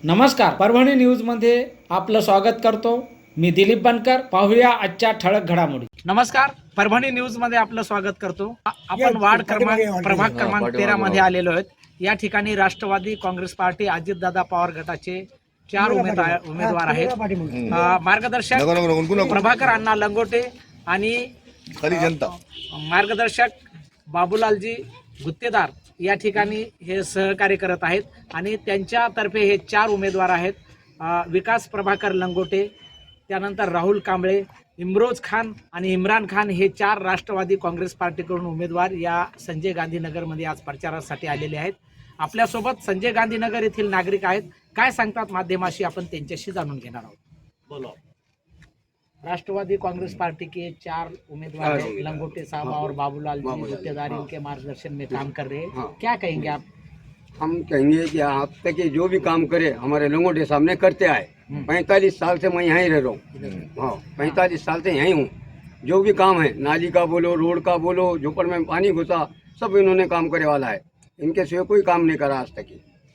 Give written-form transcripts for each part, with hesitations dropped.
नमस्कार, परभणी न्यूजमध्ये आपलं स्वागत करतो. मी दिलीप बनकर. पाहूया आजच्या ठळक घडामोडी. नमस्कार, परभणी न्यूजमध्ये आपलं स्वागत करतो. आपण वार्ड प्रभाग क्रमांक 13 मध्ये आलेलो आहोत. या ठिकाणी राष्ट्रवादी काँग्रेस पार्टी अजितदादा पवार गटाचे 4 उमेदवार आहेत. मार्गदर्शक प्रभाकर अण्णा लंगोटे आणि मार्गदर्शक बाबूलालजी गुत्तेदार या ठिकाणी हे सहकार्य करत आहेत आणि त्यांच्यातर्फे हे 4 उमेदवार आहेत. विकास प्रभाकर लंगोटे, त्यानंतर राहुल कांबळे, इम्रोज खान आणि इम्रान खान हे 4 राष्ट्रवादी काँग्रेस पार्टीकडून उमेदवार या संजय गांधी नगरमध्ये आज प्रचारासाठी आलेले आहेत. आपल्यासोबत संजय गांधी नगर येथील नागरिक आहेत. काय सांगतात माध्यमाशी आपण त्यांच्याशी जाणून घेणार आहोत. बोलो. राष्ट्रवादी कांग्रेस पार्टी के 4 उम्मीदवार हैं, लंगोटे साहब और बाबूलाल जी गुत्तेदार इनके मार्गदर्शन में काम कर रहे हैं. क्या कहेंगे आप? हम कहेंगे कि आप तक के जो भी काम करे हमारे लंगोटे साहब ने करते आए. 45 साल से मैं यहाँ ही रह रहा हूँ. हाँ, 45 साल से यहीं हूँ. जो भी काम है, नाली का बोलो, रोड का बोलो, झोपड़ में पानी घुसा, सब इन्होंने काम करे वाला है. इनके सिवा कोई काम नहीं करा आज तक.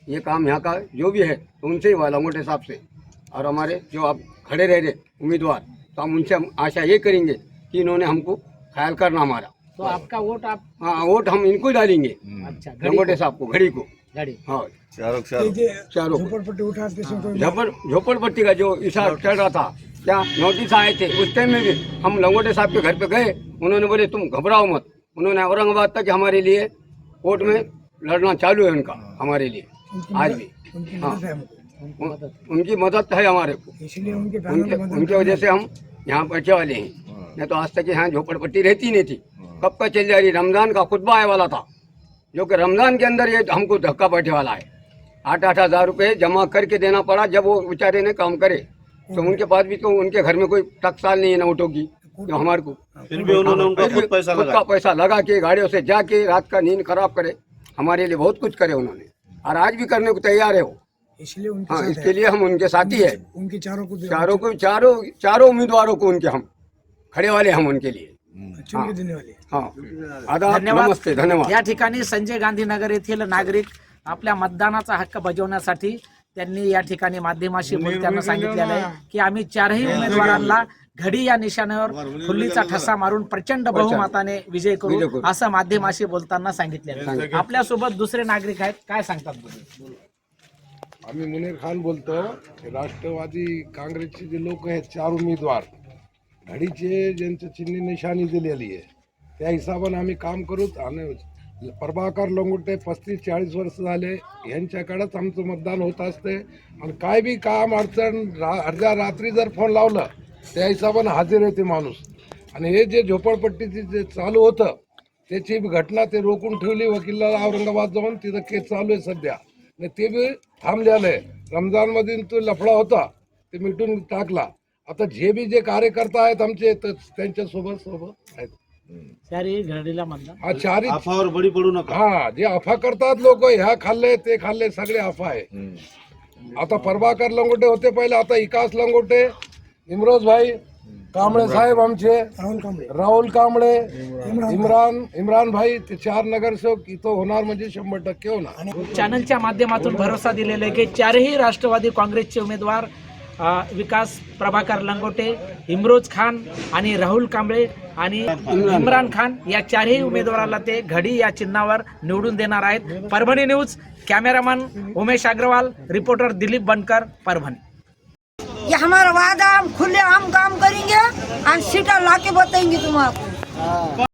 ये काम यहाँ का जो भी है तो उनसे ही हुआ, लंगोटे साहब से. और हमारे जो आप खड़े रह रहे उम्मीदवार, तो हम उनसे आशा ये करेंगे कि इन्होंने हमको ख्याल करना हमारा. तो आपका वोट आप? हाँ, वोट हम इनको डालेंगे. अच्छा, लंगोटे साहब को, घड़ी को. घड़ी. हाँ, चारों झोपड़पट्टी का जो इशारा चल रहा था, क्या नोटिस आए थे उस टाइम में भी हम लंगोटे साहब के घर पे गए. उन्होंने बोले तुम घबराओ मत. उन्होंने औरंगाबाद तक हमारे लिए कोर्ट में लड़ना चालू है उनका, हमारे लिए आज भी. हाँ, उनकी मदद है हमारे को, उनके वजह से हम यहाँ बचे वाले हैं. नहीं तो आज तक यहाँ झोपड़पट्टी रहती नहीं थी. कब का चल जा रही. रमजान का खुतबा आने वाला था, जो कि रमजान के अंदर ये हमको धक्का बैठे वाला है. 8-8 हज़ार रुपये जमा करके देना पड़ा. जब वो बेचारे ने काम करे तो उनके पास भी तो उनके घर में कोई टकसाल नहीं है नोटों की, जो हमारे को फिर भी उन्होंने उनका खुद पैसा लगा के गाड़ियों से जाके रात का नींद खराब करे. हमारे लिए बहुत कुछ करे उन्होंने, और आज भी करने को तैयार है वो. इसलिए हाँ, इसके लिए हम उनके साथी है. उनके चारों उम्मीदवारों को उनके हम खड़े वाले, हम उनके लिए. चुन के देने वाले. हाँ, आदाब, धन्यवाद. नमस्ते, धन्यवाद. या ठिकाणी संजय गांधी नगर येथील नागरिक आपल्या मतदानाचा हक्क बजावण्यासाठी त्यांनी या ठिकाणी माध्यमाशी बोलताना सांगितलेलं आहे की आम्ही 4ही उमेदवारांना घडी या निशाण्यावर फुल्लीचा ठसा मारून प्रचंड बहुमताने विजय करू असं माध्यमाशी बोलताना सांगितलेलं आहे. आपल्यासोबत दुसरे नागरिक आहेत. काय सांगतात? आम्ही मुनीर खान बोलतो. राष्ट्रवादी काँग्रेसचे जे लोक आहेत 4 उमेदवार, घडीचे ज्यांचं चिन्ह निशाणी दिलेली आहे त्या हिशोबाने आम्ही काम करू. आणि प्रभाकर लंगोटे 35-40 वर्ष झाले यांच्याकडेच आमचं मतदान होत असते. आणि काय बी काम अडचण अर्ध्या रात्री जर फोन लावलं त्या हिशोबाने हजर येते माणूस. आणि हे जे झोपडपट्टीचे जे चालू होतं त्याची घटना ते रोखून ठेवली. वकिलाला औरंगाबाद जाऊन तिथं केस चालू आहे सध्या, आणि ते बी थांबलेलं आहे. रमजानमधून तो लफडा होता ते मिटून टाकला. आता जे बी जे कार्यकर्ता आहेत आमचे त्यांच्या सोबत आहेत. घडीला मतदान हा 4 अफवावर बळी पडू नका. हा, जे अफवा करतात लोक, ह्या खाल्ले ते खाल्ले, सगळे अफवा आहे. आता प्रभाकर लंगोटे होते पहिले, आता विकास लंगोटे, इम्रोज भाई कांबळे साहेब आमचे, राहुल कांबळे, इम्रान भाई, ते 4 नगरसेवक इथं होणार म्हणजे 100% होणार. चॅनलच्या माध्यमातून भरोसा दिलेला आहे की 4ही राष्ट्रवादी काँग्रेसचे उमेदवार विकास प्रभाकर लंगोटे, इम्रोज खान आणि राहुल कांबळे आणि इम्रान खान या 4ही उमेदवाराला ते घडी या चिन्हावर निवडून देणार आहेत. Parbhani news, cameraman Umesh Agarwal, reporter Dilip Bankar, Parbhani. ये हमारा वादा, हम खुले हम काम करेंगे और सीटा लाके बताएंगे तुम्हारा.